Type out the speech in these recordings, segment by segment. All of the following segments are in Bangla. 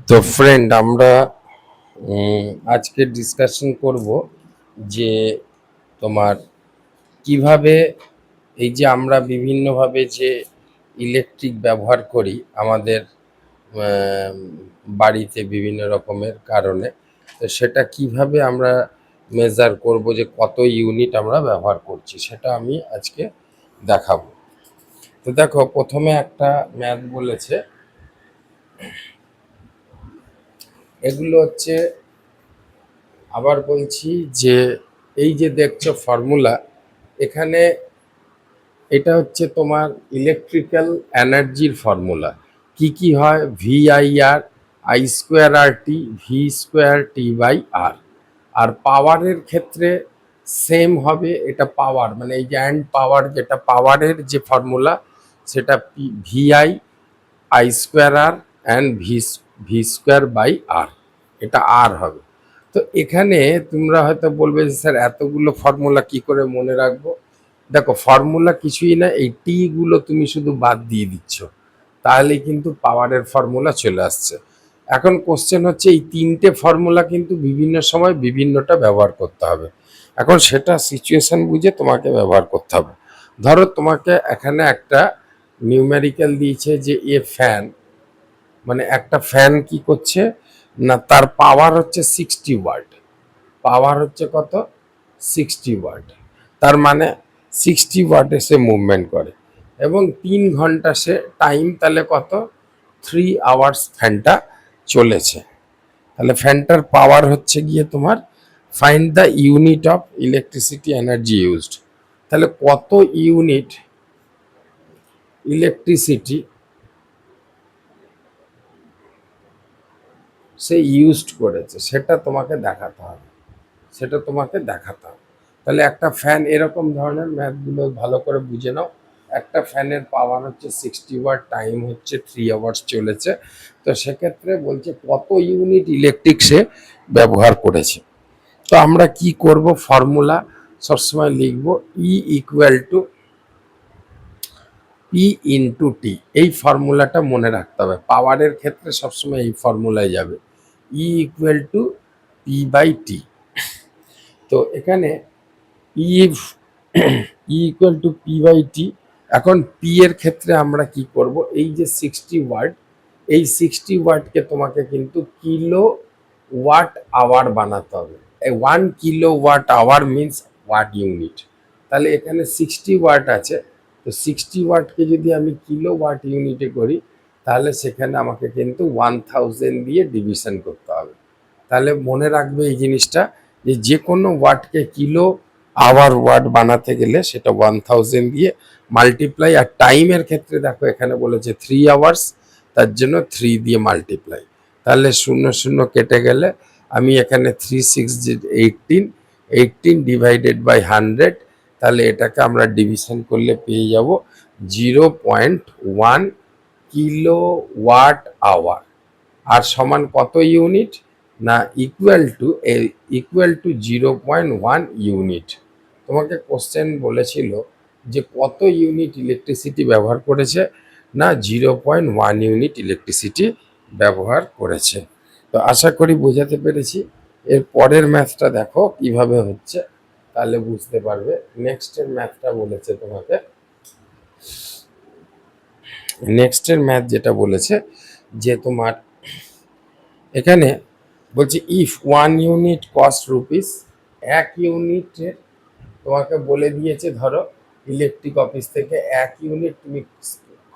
তো ফ্রেন্ড, আমরা আজকে ডিসকাশন করব যে তোমার কিভাবে এই যে আমরা বিভিন্নভাবে যে ইলেকট্রিক ব্যবহার করি আমাদের আম, বাড়িতে বিভিন্ন রকমের কারণে, তো সেটা কিভাবে আমরা মেজার করব যে কত ইউনিট আমরা ব্যবহার করছি, সেটা আমি আজকে দেখাবো। তো দেখো, প্রথমে একটা ম্যাথ বলেছে, এগুলো হচ্ছে, আবার বলছি যে এই যে দেখছো ফর্মুলা, এখানে এটা হচ্ছে তোমার ইলেকট্রিক্যাল এনার্জির ফর্মুলা। কি কি হয়? VIR, I²RT, V²T/R। আর পাওয়ারের ক্ষেত্রে সেম হবে, এটা পাওয়ার মানে এই যে অ্যান্ড পাওয়ার, যেটা পাওয়ারের যে ফর্মুলা সেটা VI² R অ্যান্ড V²/R, এটা আর হবে। তো এখানে তোমরা হয়তো বলবে যে স্যার এতগুলো ফর্মুলা কি করে মনে রাখবো? দেখো, ফর্মুলা কিছুই না, এই টি গুলো তুমি শুধু বাদ দিয়ে দিচ্ছ, তাহলে কিন্তু পাওয়ারের ফর্মুলা চলে আসছে। এখন কোশ্চেন হচ্ছে, এই তিনটে ফর্মুলা কিন্তু বিভিন্ন সময় বিভিন্নটা ব্যবহার করতে হবে। এখন সেটা সিচুয়েশন বুঝে তোমাকে ব্যবহার করতে হবে। ধরো তোমাকে এখানে একটা নিউমেরিক্যাল দিয়েছে যে ফ্যান, মানে একটা ফ্যান কি করছে না, তার পাওয়ার হচ্ছে 60 ওয়াট। পাওয়ার হচ্ছে কত? 60 ওয়াট। তার মানে 60 ওয়াটে সে মুভমেন্ট করে এবং 3 ঘন্টা সে টাইম, তাহলে কত? 3 আওয়ার্স ফ্যানটা চলেছে। তাহলে ফ্যানটার পাওয়ার হচ্ছে গিয়ে তোমার, find the unit of electricity energy used. তাহলে কত ইউনিট ইলেকট্রিসিটি সে ইউজড করেছে সেটা তোমাকে দেখাতে হবে, সেটা তোমাকে দেখাতে হবে। তাহলে একটা ফ্যান, এরকম ধরনের ম্যাথগুলো ভালো করে বুঝে নাও। একটা ফ্যানের পাওয়ার হচ্ছে 60 ওয়াট, টাইম হচ্ছে 3 আওয়ার্স চলেছে। তো সেক্ষেত্রে বলছে কত ইউনিট ইলেকট্রিক সে ব্যবহার করেছে। তো আমরা কি করব? ফর্মুলা সবসময় লিখব E=P × T। এই ফর্মুলাটা মনে রাখতে হবে, পাওয়ারের ক্ষেত্রে সবসময় এই ফর্মুলায় যাবে, E=P/T। তো এখানে E=P/T। এখন পি এর ক্ষেত্রে আমরা কি করব? এই যে 60 ওয়াট, এই 60 ওয়াটকে তোমাকে কিন্তু কিলো ওয়াট আওয়ার বানাতে হবে। 1 kilo watt hour means watt unit. তাহলে এখানে 60 ওয়াট আছে, তো 60 ওয়াটকে যদি আমি কিলো ওয়াট ইউনিটে করি, তাহলে সেখানে আমাকে কিন্তু 1000 দিয়ে ডিভিশন করতে হবে। তাহলে মনে রাখবে এই জিনিসটা, যে যে কোনো ওয়াটকে কিলো আওয়ার ওয়াট বানাতে গেলে সেটা 1000 দিয়ে মাল্টিপ্লাই। আর টাইমের ক্ষেত্রে দেখো এখানে বলেছে 3 আওয়ার্স, তার জন্য 3 দিয়ে মাল্টিপ্লাই। তাহলে 0 0 কেটে গেলে আমি এখানে 3 6 18 ডিভাইডেড বাই 100, তাহলে এটাকে আমরা ডিভিশন করলে পেয়ে যাব 0.1 কিলো ওয়াট আওয়ার। আর সমান কত ইউনিট? না, ইকুয়াল টু 0.1 ইউনিট। তোমাকে কোশ্চেন বলেছিল যে কত ইউনিট ইলেকট্রিসিটি ব্যবহার করেছে, না 0.1 ইউনিট ইলেকট্রিসিটি ব্যবহার করেছে। তো আশা করি বোঝাতে পেরেছি। এর পরের ম্যাথটা দেখো কিভাবে হচ্ছে, তাহলে বুঝতে পারবে। নেক্সটের ম্যাথটা বলেছে তোমাকে, নেক্সটের ম্যাথ যেটা বলেছে যে তোমার এখানে বলছি ইফ 1 ইউনিট কস্ট রুপিস, 1 ইউনিটের তোমাকে বলে দিয়েছে, ধরো ইলেকট্রিক অফিস থেকে 1 ইউনিট তুমি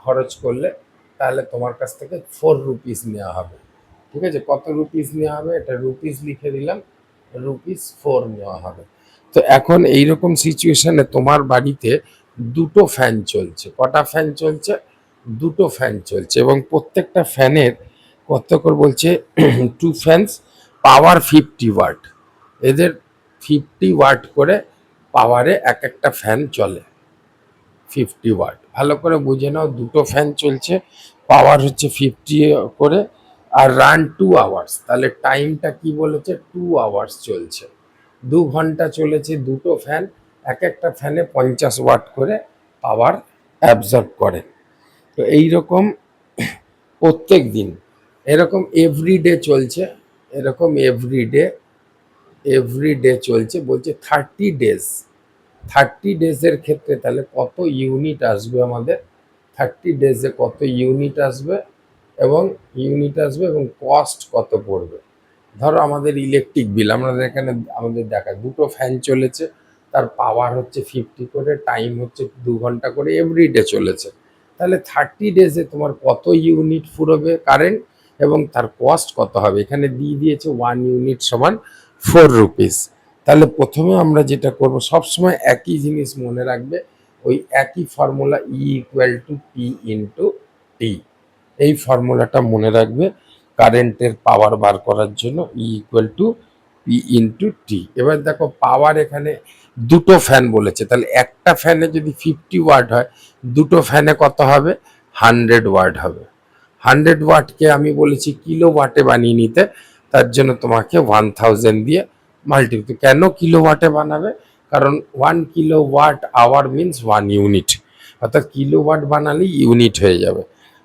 খরচ করলে, তাহলে তোমার কাছ থেকে 4 রুপিস নেওয়া হবে। ঠিক আছে, কত রুপিস নেওয়া হবে? এটা রুপিস লিখে দিলাম, রুপিস 4 নেওয়া হবে। তো এখন এইরকম সিচুয়েশনে তোমার বাড়িতে দুটো ফ্যান চলছে। কটা ফ্যান চলছে? দুটো ফ্যান চলছে, এবং প্রত্যেকটা ফ্যানের কত করে বলছে? 2 ফ্যানস, পাওয়ার 50 ওয়াট। এদের 50 ওয়াট করে পাওয়ারে এক একটা ফ্যান চলে, 50 ওয়াট। ভালো করে বুঝে নাও, দুটো ফ্যান চলছে, পাওয়ার হচ্ছে 50 করে, আর রান 2 আওয়ার্স। তাহলে টাইমটা কি বলেছে? 2 আওয়ার্স চলছে, 2 ঘন্টা চলেছে দুটো ফ্যান। এক একটা ফ্যানে 50 ওয়াট করে পাওয়ার অ্যাবজর্ব করে। তো এইরকম প্রত্যেক দিন এরকম এভরিডে চলছে, এরকম এভরিডে চলছে। বলছে 30 ডেজ, 30 ডেজের ক্ষেত্রে তাহলে কত ইউনিট আসবে আমাদের, 30 ডেজে কত ইউনিট আসবে এবং এবং কস্ট কত পড়বে। ধরো আমাদের ইলেকট্রিক বিল, আমাদের এখানে আমাদের দেখা দুটো ফ্যান চলেছে, তার পাওয়ার হচ্ছে 50 করে, টাইম হচ্ছে 2 ঘন্টা করে, এভরিডে চলেছে। তাহলে 30 ডেজে তোমার কত ইউনিট ফুরবে কারেন্ট এবং তার কস্ট কত হবে। এখানে দিয়ে দিয়েছে 1 ইউনিট সমান 4 রুপিস। তাহলে প্রথমে আমরা যেটা করব, সবসময় একই জিনিস মনে রাখবে, ওই একই ফর্মুলা E = P × T, এই ফর্মুলাটা মনে রাখবে কারেন্টের পাওয়ার বার করার জন্য, E = P × T। এবার দেখো পাওয়ার এখানে দুটো ফ্যান বলেছে, তাহলে একটা ফ্যানে যদি 50 ওয়াট হয়, দুটো ফ্যানে কত হবে, 100 ওয়াট হবে। 100 ওয়াটকে আমি বলেছি কিলো ওয়াটে বানিয়ে নিতে, তার জন্য তোমাকে 1000 দিয়ে মাল্টিপ্লাই। কেন কিলো ওয়াটে বানাবে, কারণ 1 কিলোওয়াট আওয়ার মিনস 1 ইউনিট, অর্থাৎ কিলোওয়াট বানালে ইউনিট হয়ে যাবে।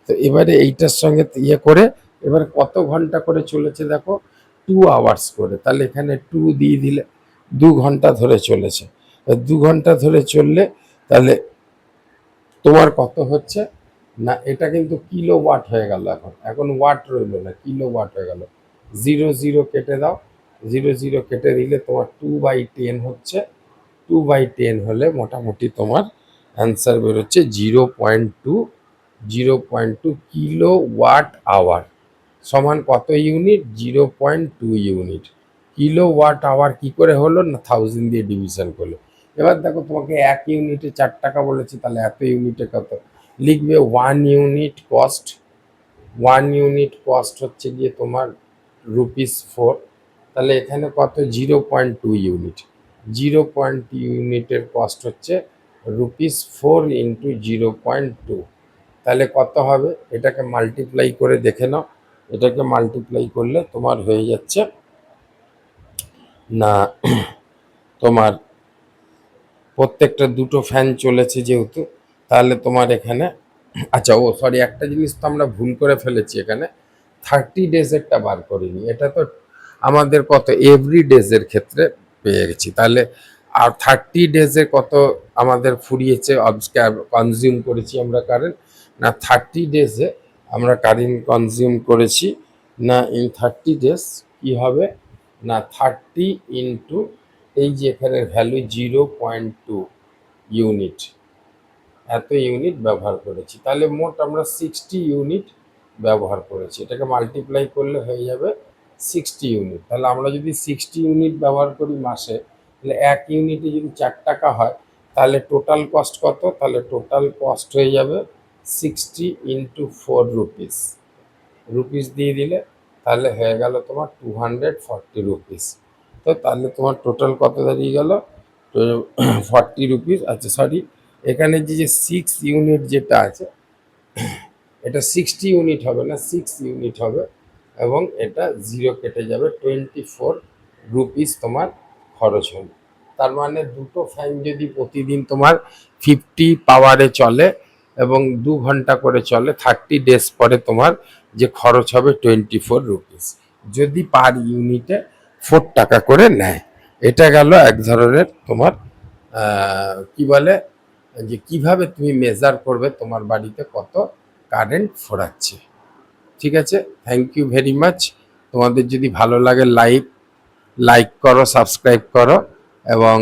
তো এবারে এইটার সঙ্গে করে এবার কত ঘন্টা করে চলেছে দেখো, 2 আওয়ার্স করে, তাহলে এখানে 2 দিয়ে দিলে 2 ঘন্টা ধরে চলেছে। 2 ঘন্টা ধরে চললে তাহলে তোমার কত হচ্ছে না, এটা কিন্তু কিলো ওয়াট হয়ে গেল, এখন এখন ওয়াট রইল না, কিলো ওয়াট হয়ে গেল। 0 0 কেটে দাও, 0 0 কেটে দিলে তোমার 2/10 হচ্ছে। 2/10 হলে মোটামুটি তোমার অ্যান্সার বেরোচ্ছে 0.2 কিলো ওয়াট আওয়ার সমান কত unit, 0.2 unit. Kilo watt hour কি করে হলো না, 1000 দিয়ে ডিভিশন করলো। এবার দেখো তোমাকে 1 ইউনিটে 4 টাকা বলেছে, তাহলে এত ইউনিটে কত লিখবে, 1 ইউনিট কস্ট। 1 ইউনিট কস্ট হচ্ছে গিয়ে তোমার ₹4। তাহলে এখানে কত, 0.2 ইউনিট, 0.2 ইউনিটের কস্ট হচ্ছে ₹4 × 0.2। তাহলে কত হবে, এটাকে মাল্টিপ্লাই করে দেখে নাও। এটাকে মাল্টিপ্লাই করলে তোমার হয়ে যাচ্ছে না, তোমার প্রত্যেকটা দুটো ফ্যান চলেছে যেহেতু, তাহলে তোমার এখানে, আচ্ছা ও সরি, একটা জিনিস তো আমরা ভুল করে ফেলেছি, এখানে 30 ডেজেরটা বার করিনি, এটা তো আমাদের কত এভরিডেজের ক্ষেত্রে পেয়ে গেছি। তাহলে আর 30 ডেজে কত আমাদের ফুরিয়েছে, কনজিউম করেছি আমরা কারেন্ট, না 30 ডেজে আমরা কারেন্ট কনজিউম করেছি না, ইন 30 ডেজ কি হবে না, 30 ইন্টু এই যে এখানে ভ্যালু 0.2 ইউনিট, এত ইউনিট ব্যবহার করেছি। তাহলে মোট আমরা 60 ইউনিট ব্যবহার করেছি। এটাকে মাল্টিপ্লাই করলে হয়ে যাবে 60 ইউনিট। তাহলে আমরা যদি 60 ইউনিট ব্যবহার করি মাসে, তাহলে 1 ইউনিটে যদি 4 টাকা হয়, তাহলে টোটাল কস্ট কত, তাহলে টোটাল কস্ট হয়ে যাবে 60 × 4 রুপিস। রুপিস দিয়ে দিলে তাহলে হয়ে গেল তোমার 240 রুপিস। তো তাহলে তোমার টোটাল কত দাঁড়িয়ে গেল, 40 রুপিস। আচ্ছা সরি, এখানে যে 6 ইউনিট যেটা আছে, এটা 60 ইউনিট হবে না, 6 ইউনিট হবে এবং এটা 0 কেটে যাবে, 24 রুপিস তোমার খরচ হলো। তার মানে দুটো ফ্যান যদি প্রতিদিন তোমার 50 পাওয়ারে চলে এবং 2 ঘন্টা করে চলে, 30 ডেজ পরে তোমার যে খরচ হবে 24 রুপিস, যদি পার ইউনিটে 4 টাকা করে নেয়। এটা গেল এক ধরনের তোমার কি বলে, যে কিভাবে তুমি মেজার করবে তোমার বাড়িতে কত কারেন্ট ফোরাচ্ছে। ঠিক আছে, থ্যাংক ইউ ভেরি মাচ। তোমাদের যদি ভালো লাগে লাইক করো, সাবস্ক্রাইব করো এবং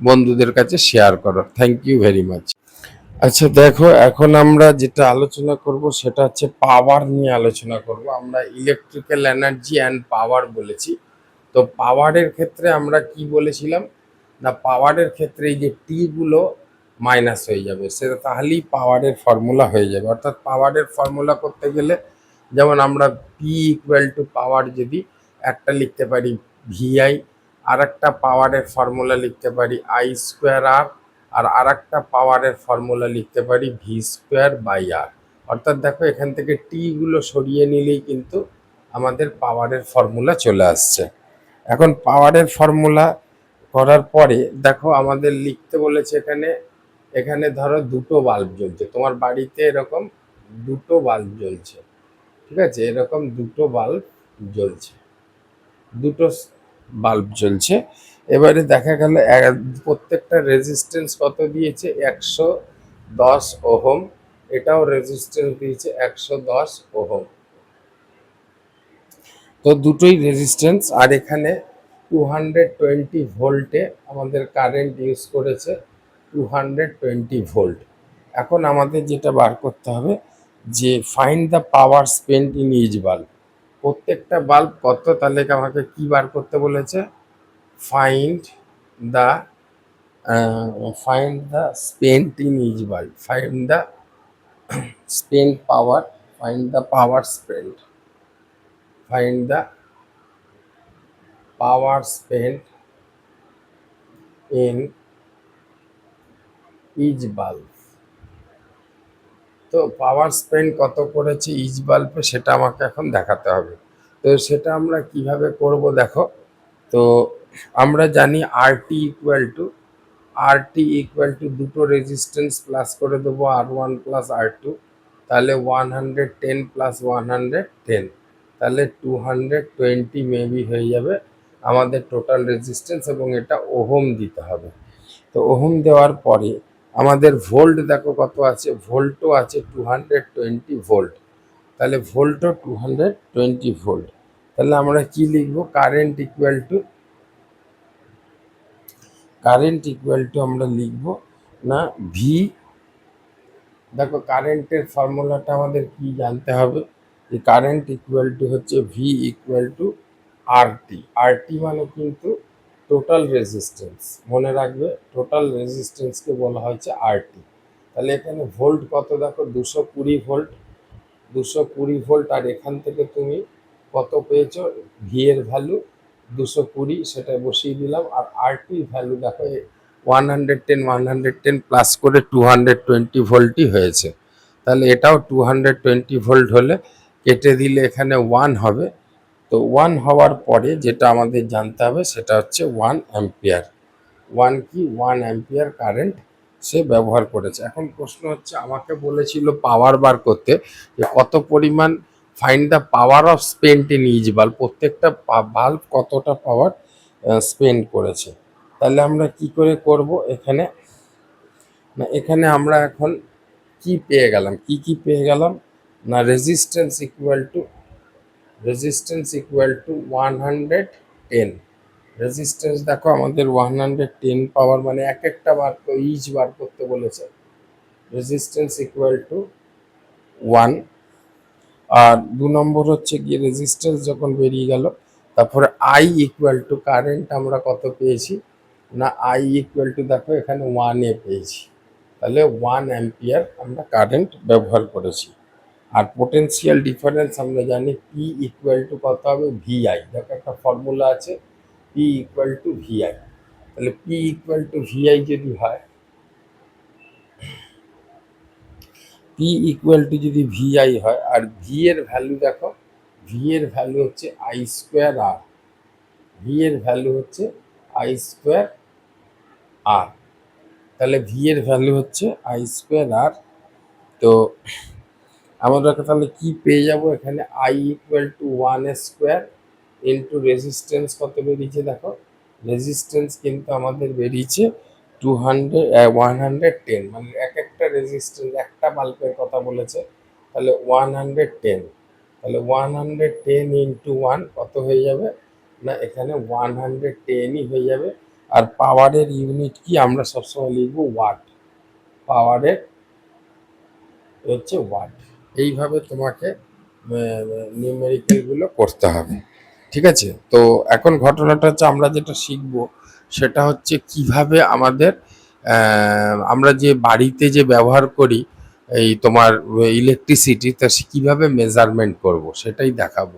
বন্ধুদের কাছে শেয়ার করো। Thank you very much. আচ্ছা দেখো, এখন আমরা যেটা আলোচনা করব সেটা হচ্ছে পাওয়ার নিয়ে আলোচনা করব। আমরা ইলেকট্রিক্যাল এনার্জি অ্যান্ড পাওয়ার বলেছি। তো পাওয়ারের ক্ষেত্রে আমরা কি বলেছিলাম না, পাওয়ারের ক্ষেত্রে এই যে টি গুলো মাইনাস হয়ে যাবে, সেটা তাহলেই পাওয়ারের ফর্মুলা হয়ে যাবে। অর্থাৎ পাওয়ারের ফর্মুলা করতে গেলে যেমন আমরা P = পাওয়ার যদি একটা লিখতে পারি VI, আর একটা পাওয়ারের ফর্মুলা লিখতে পারি I²R, আর আরেকটা পাওয়ারের ফর্মুলা লিখতে পারি V²/R। অর্থাৎ দেখো এখান থেকে টি গুলো সরিয়ে নিলেই কিন্তু আমাদের পাওয়ারের ফর্মুলা চলে আসছে। এখন পাওয়ারের ফর্মুলা করার পরে দেখো আমাদের লিখতে বলেছে এখানে, এখানে ধরো দুটো বাল্ব জ্বলছে তোমার বাড়িতে, এরকম দুটো বাল্ব জ্বলছে, ঠিক আছে, এরকম দুটো বাল্ব জ্বলছে, দুটো বাল্ব জ্বলছে। এবারে দেখা গেল প্রত্যেকটা রেজিস্ট্যান্স কত দিয়েছে, 110 ওহম। এটাও রেজিস্ট্যান্স দিয়েছে 110 ওহম। তো দুটোই রেজিস্ট্যান্স। আর এখানে 220 ভোল্টে আমাদের কারেন্ট ইউজ করেছে, 220 ভোল্ট। এখন আমাদের যেটা বার করতে হবে যে find the power spent in each bulb. প্রত্যেকটা বাল্ব কত, তাহলে আমাকে কি বার করতে বলেছে, find the spent in each bulb, spent power, find the power spent, find the power spent in each bulb. তো পাওয়ার স্পেন্ড কত করেছে ইচ বাল্বে সেটা আমাকে এখন দেখাতে হবে। তো সেটা আমরা কিভাবে করব দেখো। তো আমরা জানি আর টি ইকুয়াল টু দুটো রেজিস্ট্যান্স প্লাস করে দেবো R1 প্লাস R2, তাহলে 110 প্লাস 110, তাহলে 220 মেবি হয়ে যাবে আমাদের টোটাল রেজিস্ট্যান্স, এবং এটা ওহম দিতে হবে। তো ওহম দেওয়ার পরে আমাদের ভোল্ট দেখো কত আছে, ভোল্টও আছে 220 ভোল্ট, তাহলে ভোল্টও 220 ভোল্ট। তাহলে আমরা কি লিখবো, কারেন্ট ইকুয়াল টু আমরা লিখব না ভি। দেখো কারেন্টের ফর্মুলাটা আমাদের কি জানতে হবে, যে কারেন্ট ইকুয়াল টু হচ্ছে ভি ইকুয়াল টু আর টি মানে কিন্তু টোটাল রেজিস্ট্যান্স, মনে রাখবে টোটাল রেজিস্ট্যান্সকে বলা হয়েছে আর টি। তাহলে এখানে ভোল্ট কত দেখো, 220 ভোল্ট, 220 ভোল্ট। আর এখান থেকে তুমি কত পেয়েছো, ভি এর ভ্যালু 220, সেটা বসিয়ে দিলাম। আর আর-টির ভ্যালু দেখো 110 প্লাস করে 220 ভোল্টই হয়েছে। তাহলে এটাও 220 ভোল্ট হলে কেটে দিলে এখানে 1 হবে। তো 1 হওয়ার পরে যেটা আমাদের জানতে হবে সেটা হচ্ছে 1 অ্যাম্পিয়ার। 1 অ্যাম্পিয়ার কারেন্ট সে ব্যবহার করেছে। এখন প্রশ্ন হচ্ছে, আমাকে বলেছিল পাওয়ার বার করতে, যে কত পরিমাণ, find the power of spent in each bulb, প্রত্যেকটা বাল্ব কতটা পাওয়ার স্পেন্ড করেছে। তাহলে আমরা কি করে করব, এখানে আমরা এখন কি পেয়ে গেলাম, কি পেয়ে গেলাম না, রেজিস্ট্যান্স ইকুয়াল টু 110। রেজিস্ট্যান্স দেখো আমাদের 110 পাওয়ার, মানে এক একটা বার ইচ বার করতে বলেছে। Resistance equal to 1। আর 2 নম্বর হচ্ছে গিয়ে রেজিস্ট্যান্স যখন বেরিয়ে গেল, তারপরে আই ইকুয়াল টু কারেন্ট আমরা কত পেয়েছি না, আই ইকুয়াল টু দেখো এখানে 1 পেয়েছি, তাহলে 1 অ্যাম্পিয়ার আমরা কারেন্ট ব্যবহার করেছি। আর পোটেনশিয়াল ডিফারেন্স আমরা জানি পি ইকুয়াল টু কত হবে, ভিআই। দেখো একটা ফর্মুলা আছে, পি ইকুয়াল টু ভিআই। তাহলে পি ইকুয়াল টু ভিআই যদি হয়, পি ইকুয়াল টু যদি ভিআই হয়, আর ভি এর ভ্যালু দেখো, ভি এর ভ্যালু হচ্ছে আই স্কোয়ার আর, ভি এর ভ্যালু হচ্ছে আই স্কোয়ার আর। তাহলে ভি এর ভ্যালু হচ্ছে আই স্কোয়ার আর। তো আমরা তাহলে কি পেয়ে যাব, এখানে I equal to 1 square into resistance কত বেরিয়েছে দেখো, রেজিস্ট্যান্স কিন্তু আমাদের বেরিয়েছে 110, মানে এক একটা রেজিস্ট্যান্স, একটা বাল্বের কথা বলেছে, তাহলে 110, তাহলে 110 ইন্টু 1 কত হয়ে যাবে না, এখানে 110ই হয়ে যাবে। আর পাওয়ারের ইউনিট কি, আমরা সবসময় লিখবো ওয়াট, পাওয়ারের হচ্ছে ওয়াট। এইভাবে তোমাকে নিউমেরিক্যালগুলো করতে হবে, ঠিক আছে। তো এখন ঘটনাটা হচ্ছে, আমরা যেটা শিখব সেটা হচ্ছে কিভাবে আমাদের আমরা যে বাড়িতে যে ব্যবহার করি এই তোমার ইলেকট্রিসিটি, তা কিভাবে মেজারমেন্ট করব সেটাই দেখাবো।